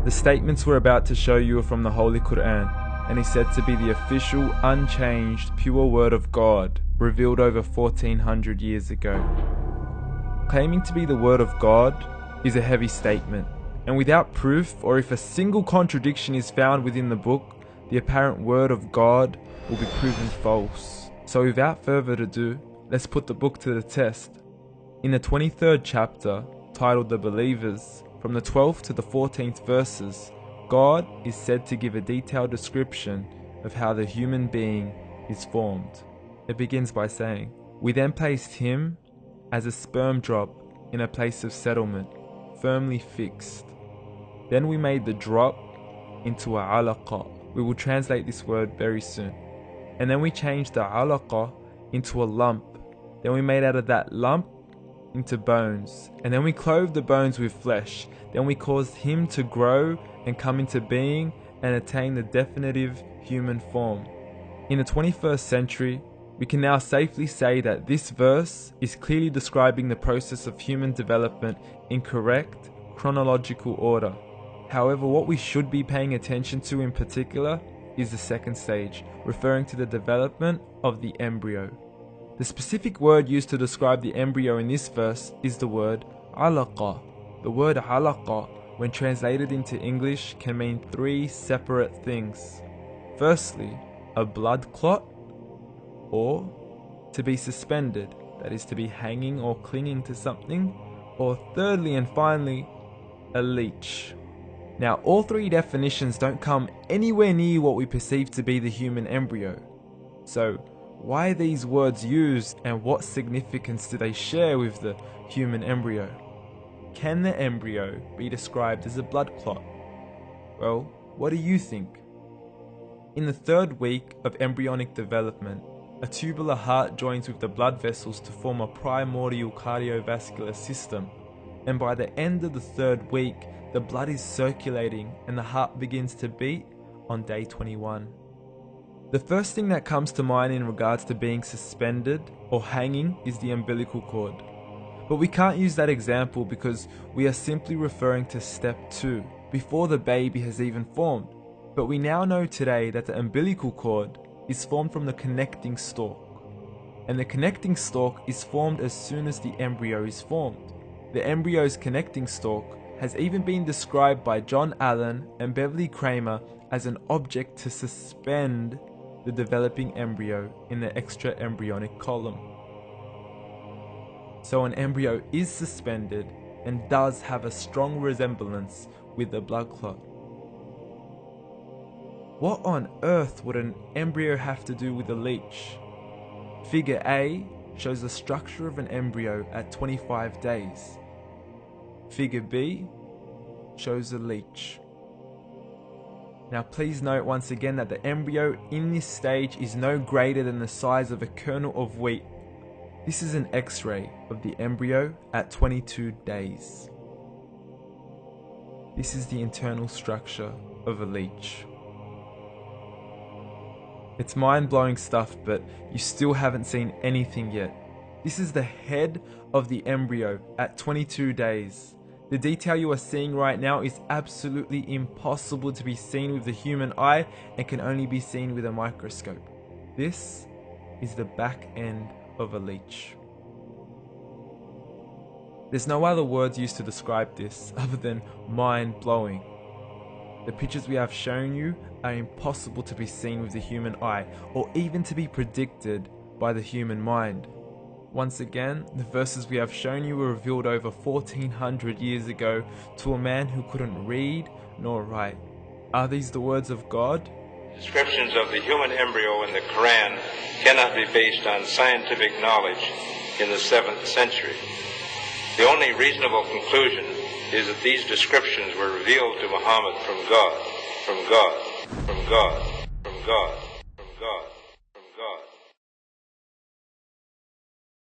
The statements we're about to show you are from the Holy Quran, and is said to be the official, unchanged, pure word of God, revealed over 1400 years ago. Claiming to be the word of God is a heavy statement, and without proof, or if a single contradiction is found within the book, the apparent word of God will be proven false. So without further ado, let's put the book to the test. In the 23rd chapter, titled The Believers, from the 12th to the 14th verses, God is said to give a detailed description of how the human being is formed. It begins by saying, "We then placed him as a sperm drop in a place of settlement, firmly fixed. Then we made the drop into a alaqa." We will translate this word very soon. "And then we changed the alaqa into a lump. Then we made out of that lump into bones. And then we clothed the bones with flesh. Then we caused him to grow and come into being and attain the definitive human form." In the 21st century, we can now safely say that this verse is clearly describing the process of human development in correct chronological order. However, what we should be paying attention to in particular is the second stage, referring to the development of the embryo. The specific word used to describe the embryo in this verse is the word alaqa. The word alaqa, when translated into English, can mean three separate things. Firstly, a blood clot, or to be suspended, that is to be hanging or clinging to something, or thirdly and finally, a leech. Now, all three definitions don't come anywhere near what we perceive to be the human embryo. So, why are these words used, and what significance do they share with the human embryo? Can the embryo be described as a blood clot? Well, what do you think? In the third week of embryonic development, a tubular heart joins with the blood vessels to form a primordial cardiovascular system, and by the end of the third week, the blood is circulating and the heart begins to beat on day 21. The first thing that comes to mind in regards to being suspended or hanging is the umbilical cord. But we can't use that example because we are simply referring to step 2, before the baby has even formed. But we now know today that the umbilical cord is formed from the connecting stalk. And the connecting stalk is formed as soon as the embryo is formed. The embryo's connecting stalk has even been described by John Allen and Beverly Kramer as an object to suspend the developing embryo in the extra-embryonic column. So an embryo is suspended and does have a strong resemblance with the blood clot. What on earth would an embryo have to do with a leech? Figure A shows the structure of an embryo at 25 days. Figure B shows a leech. Now please note once again that the embryo in this stage is no greater than the size of a kernel of wheat. This is an X-ray of the embryo at 22 days. This is the internal structure of a leech. It's mind-blowing stuff, but you still haven't seen anything yet. This is the head of the embryo at 22 days. The detail you are seeing right now is absolutely impossible to be seen with the human eye and can only be seen with a microscope. This is the back end of a leech. There's no other words used to describe this other than mind-blowing. The pictures we have shown you are impossible to be seen with the human eye or even to be predicted by the human mind. Once again, the verses we have shown you were revealed over 1400 years ago to a man who couldn't read nor write. Are these the words of God? Descriptions of the human embryo in the Quran cannot be based on scientific knowledge in the 7th century. The only reasonable conclusion is that these descriptions were revealed to Muhammad from God, from God, from God, from God, from God.